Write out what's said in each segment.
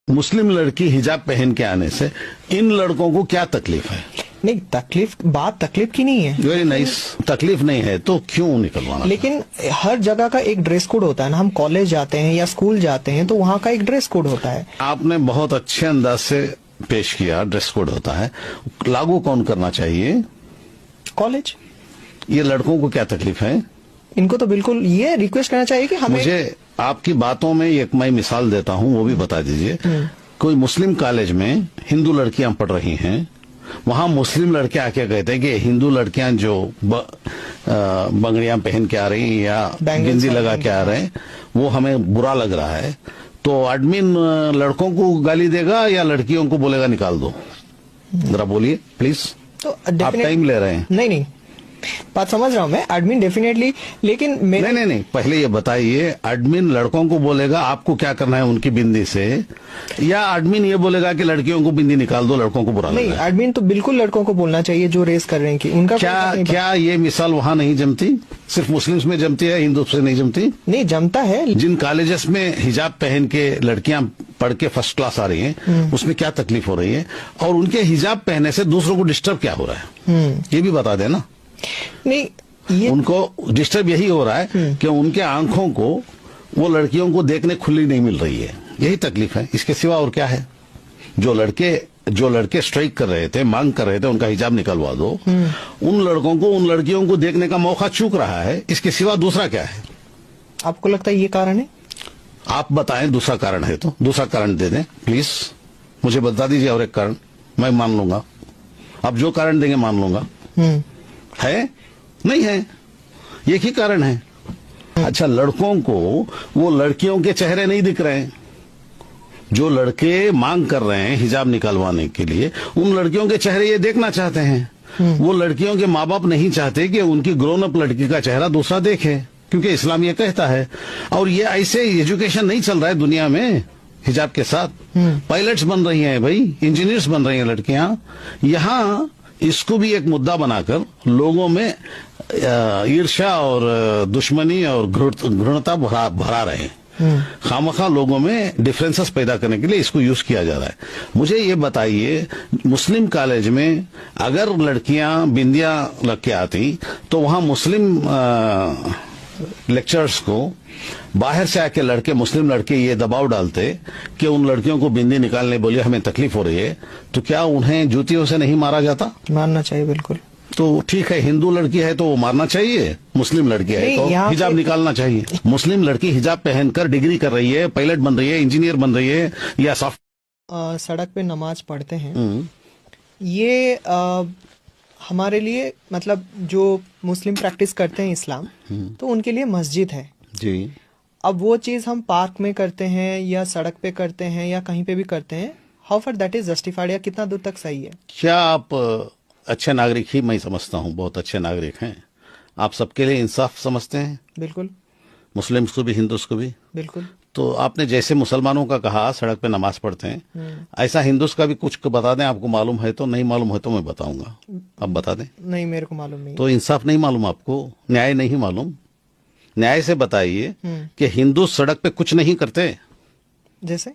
मुस्लिम लड़की हिजाब पहन के आने से इन लड़कों को क्या तकलीफ है? नहीं, बात तकलीफ की नहीं है। Very nice. तकलीफ नहीं है तो क्यों निकलवाना? लेकिन हर जगह का एक ड्रेस कोड होता है ना। हम कॉलेज जाते हैं या स्कूल जाते हैं तो वहाँ का एक ड्रेस कोड होता है। आपने बहुत अच्छे अंदाज से पेश किया, ड्रेस कोड होता है, लागू कौन करना चाहिए? कॉलेज। ये लड़कों को क्या तकलीफ है? इनको तो बिल्कुल ये रिक्वेस्ट करना चाहिए कि हमें। मुझे आपकी बातों में एक मैं मिसाल देता हूँ, वो भी बता दीजिए। कोई मुस्लिम कॉलेज में हिंदू लड़कियां पढ़ रही हैं, वहां मुस्लिम लड़के आके कहते हैं कि हिंदू लड़कियां जो बंगड़ियां पहन के आ रही हैं या बिंदी लगा के आ रहे हैं, वो हमें बुरा लग रहा है। तो एडमिन लड़कों को गाली देगा या लड़कियों को बोलेगा निकाल दो? जरा बोलिए प्लीज। तो आप टाइम ले रहे हैं। नहीं, बात समझ रहा हूँ मैं। एडमिन डेफिनेटली, लेकिन नहीं, पहले ये बताइए, एडमिन लड़कों को बोलेगा आपको क्या करना है उनकी बिंदी से, या एडमिन ये बोलेगा कि लड़कियों को बिंदी निकाल दो, लड़कों को बुरा नहीं? एडमिन तो बिल्कुल लड़कों को बोलना चाहिए जो रेस कर रहे हैं कि उनका क्या ये मिसाल वहाँ नहीं जमती? सिर्फ मुस्लिम्स में जमती है, हिंदू से नहीं जमती? नहीं, जमता है। जिन कॉलेजेस में हिजाब पहन के लड़कियां पढ़ के फर्स्ट क्लास आ रही हैं, उसमें क्या तकलीफ हो रही है, और उनके हिजाब पहनने से दूसरों को डिस्टर्ब क्या हो रहा है, ये भी बता देना। नहीं, उनको डिस्टर्ब यही हो रहा है कि उनके आंखों को वो लड़कियों को देखने खुली नहीं मिल रही है, यही तकलीफ है। इसके सिवा और क्या है? जो लड़के स्ट्राइक कर रहे थे, मांग कर रहे थे उनका हिजाब निकलवा दो, उन लड़कों को, उन लड़कियों को देखने का मौका चूक रहा है। इसके सिवा दूसरा क्या है? आपको लगता है ये कारण है? आप बताएं, दूसरा कारण है तो दूसरा कारण दे दें प्लीज। मुझे बता दीजिए और एक कारण, मैं मान लूंगा। आप जो कारण देंगे मान लूंगा। है? नहीं है, एक ही कारण है। अच्छा, लड़कों को वो लड़कियों के चेहरे नहीं दिख रहे हैं। जो लड़के मांग कर रहे हैं हिजाब निकलवाने के लिए, उन लड़कियों के चेहरे ये देखना चाहते हैं। वो लड़कियों के माँ बाप नहीं चाहते कि उनकी ग्रोन अप लड़की का चेहरा दूसरा देखे, क्योंकि इस्लाम ये कहता है। और ये ऐसे एजुकेशन नहीं चल रहा है दुनिया में हिजाब के साथ। पायलट्स बन रही हैं भाई, इंजीनियर्स बन रही हैं लड़कियां। यहाँ इसको भी एक मुद्दा बनाकर लोगों में ईर्ष्या और दुश्मनी और घृणता भरा रहे हैं। खामखा लोगों में डिफरेंसेस पैदा करने के लिए इसको यूज किया जा रहा है। मुझे ये बताइए, मुस्लिम कॉलेज में अगर लड़कियां बिंदियां लग के आती तो वहां मुस्लिम लेक्चरर्स को बाहर से आके लड़के, मुस्लिम लड़के ये दबाव डालते कि उन लड़कियों को बिंदी निकालने बोलिए, हमें तकलीफ हो रही है, तो क्या उन्हें जूतियों से नहीं मारा जाता? मारना चाहिए बिल्कुल। तो ठीक है, हिंदू लड़की है तो वो मारना चाहिए, मुस्लिम लड़की है तो हिजाब निकालना चाहिए। मुस्लिम लड़की हिजाब पहनकर डिग्री कर रही है, पायलट बन रही है, इंजीनियर बन रही है, या सॉफ्ट सड़क पे नमाज पढ़ते हैं, ये हमारे लिए, मतलब जो मुस्लिम प्रैक्टिस करते हैं इस्लाम, तो उनके लिए मस्जिद है जी। अब वो चीज हम पार्क में करते हैं या सड़क पे करते हैं या कहीं पे भी करते हैं, how for that is justified, या कितना दूर तक सही है? क्या आप अच्छे नागरिक ही, मैं समझता हूँ बहुत अच्छे नागरिक हैं आप, सबके लिए इंसाफ समझते हैं? बिल्कुल। मुस्लिम्स को भी, हिंदूस को भी? बिल्कुल। तो आपने जैसे मुसलमानों का कहा सड़क पे नमाज पढ़ते हैं, ऐसा हिंदूस का भी कुछ बता दें, आपको मालूम है तो। नहीं मालूम है तो मैं बताऊंगा, आप बता दें। नहीं, मेरे को मालूम नहीं। तो इंसाफ नहीं मालूम आपको, न्याय नहीं मालूम? न्याय से बताइए कि हिंदू सड़क पे कुछ नहीं करते। जैसे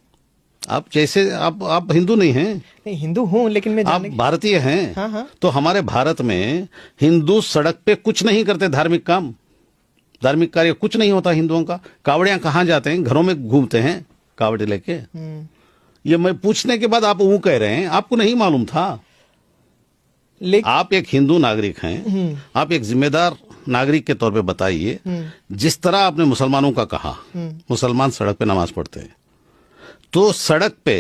आप हिंदू नहीं हैं? नहीं, हिंदू हूँ, लेकिन मैं आप भारतीय हैं। हाँ। तो हमारे भारत में हिंदू सड़क पे कुछ नहीं करते, धार्मिक काम, धार्मिक कार्य कुछ नहीं होता हिंदुओं का। कावड़ियां कहाँ जाते हैं? घरों में घूमते हैं कावड़े लेके। ये मैं पूछने के बाद आप वो कह रहे हैं आपको नहीं मालूम था। आप एक हिंदू नागरिक हैं, आप एक जिम्मेदार नागरिक के तौर पे बताइए, जिस तरह आपने मुसलमानों का कहा, मुसलमान सड़क पे नमाज पढ़ते हैं, तो सड़क पे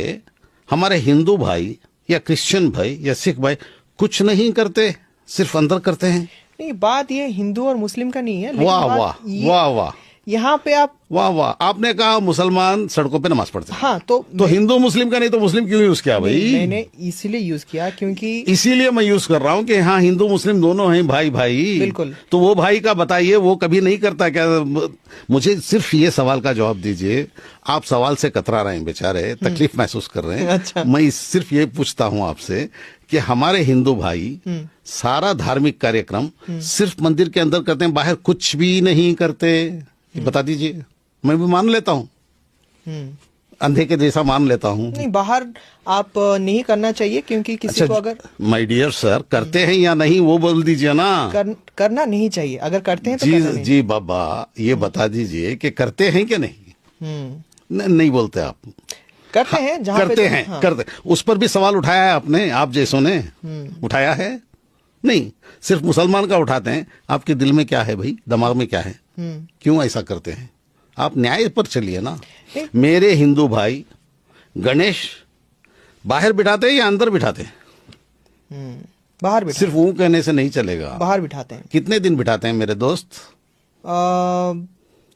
हमारे हिंदू भाई या क्रिश्चियन भाई या सिख भाई कुछ नहीं करते, सिर्फ अंदर करते हैं। नहीं, बात ये हिंदू और मुस्लिम का नहीं है। वाह वाह वाह वाह, यहाँ पे आप वाह वाह, आपने कहा मुसलमान सड़कों पे नमाज पढ़ते हैं। हाँ, तो हिंदू मुस्लिम का नहीं तो मुस्लिम क्यों यूज किया भाई? मैंने इसीलिए यूज किया क्योंकि इसीलिए मैं यूज कर रहा हूँ कि हाँ, हिंदू मुस्लिम दोनों हैं भाई भाई। बिल्कुल। तो वो भाई का बताइए, वो कभी नहीं करता क्या? मुझे सिर्फ ये सवाल का जवाब दीजिए। आप सवाल से कतरा रहे हैं बेचारे, तकलीफ महसूस कर रहे हैं। अच्छा। मैं सिर्फ ये पूछता हूँ आपसे कि हमारे हिंदू भाई सारा धार्मिक कार्यक्रम सिर्फ मंदिर के अंदर करते हैं, बाहर कुछ भी नहीं करते, बता दीजिए। मैं भी मान लेता हूँ, अंधे के जैसा मान लेता हूँ। नहीं, बाहर आप नहीं करना चाहिए, क्योंकि किसी को अगर माय डियर सर, करते हैं या नहीं वो बोल दीजिए ना। करना नहीं चाहिए, अगर करते हैं तो जी करना नहीं। जी बाबा, ये बता दीजिए कि करते हैं कि नहीं। नहीं बोलते आप। करते हैं, जहाँ करते पे हैं, हाँ। करते। उस पर भी सवाल उठाया है आपने, आप जैसों ने उठाया है? नहीं, सिर्फ मुसलमान का उठाते हैं। आपके दिल में क्या है भाई, दिमाग में क्या है, क्यों ऐसा करते हैं? आप न्याय पर चलिए ना। मेरे हिंदू भाई गणेश बाहर बिठाते हैं या अंदर बिठाते हैं? बाहर बिठा, सिर्फ वो कहने से नहीं चलेगा। बाहर बिठाते हैं। कितने दिन बिठाते हैं मेरे दोस्त?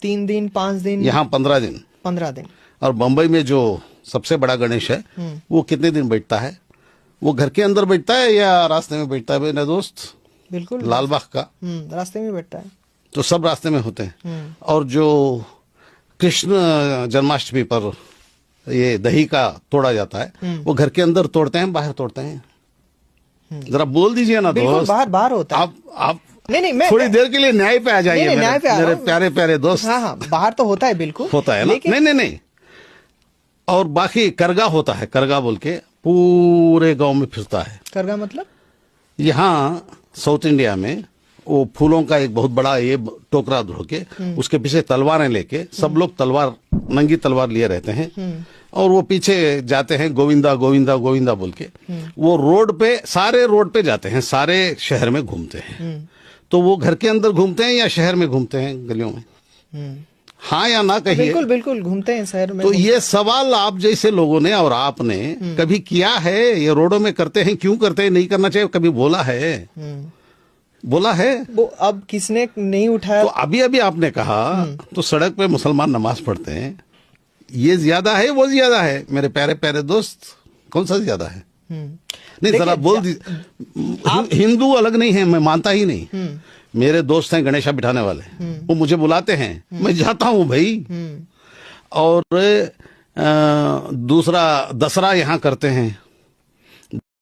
3 दिन 5 दिन, यहाँ 15 दिन। 15 दिन। और बंबई में जो सबसे बड़ा गणेश है वो कितने दिन बैठता है? वो घर के अंदर बैठता है या रास्ते में बैठता है मेरे दोस्त? बिल्कुल लालबाग का रास्ते में बैठता है। तो सब रास्ते में होते हैं। और जो कृष्ण जन्माष्टमी पर ये दही का तोड़ा जाता है, वो घर के अंदर तोड़ते हैं, बाहर तोड़ते हैं? जरा बोल दीजिए ना दोस्त। बाहर होता है। आप नहीं, मैं थोड़ी देर के लिए न्याय पे आ जाइए। नहीं, न्याय पे आ मेरे रहा हूं। प्यारे प्यारे दोस्त। हाँ, बाहर तो होता है, बिल्कुल होता है ना। लेकिन नहीं। और बाकी करगा होता है, करगा बोल के पूरे गांव में फिरता है। करगा मतलब? यहाँ साउथ इंडिया में वो फूलों का एक बहुत बड़ा ये टोकरा धो के उसके पीछे तलवारें लेके सब लोग तलवार, नंगी तलवार लिए रहते हैं और वो पीछे जाते हैं गोविंदा गोविंदा गोविंदा बोल के। वो रोड पे, सारे रोड पे जाते हैं, सारे शहर में घूमते हैं। तो वो घर के अंदर घूमते हैं या शहर में घूमते हैं, गलियों में? हाँ या ना कहिए। बिल्कुल घूमते हैं शहर में। तो ये सवाल आप जैसे लोगों ने और आपने कभी किया है? ये रोडों में करते हैं, क्यों करते हैं, नहीं करना चाहिए, कभी बोला है? बोला है? वो अब किसने नहीं उठाया? तो अभी आपने कहा तो सड़क पे मुसलमान नमाज पढ़ते हैं, ये ज्यादा है वो ज्यादा है? मेरे प्यारे प्यारे दोस्त, कौन सा ज्यादा है? नहीं, जरा बोल दीजिए। हिंदू अलग नहीं है, मैं मानता ही नहीं। मेरे दोस्त हैं गणेशा बिठाने वाले, वो मुझे बुलाते हैं, मैं जाता हूं भाई। और दूसरा दसरा यहाँ करते हैं,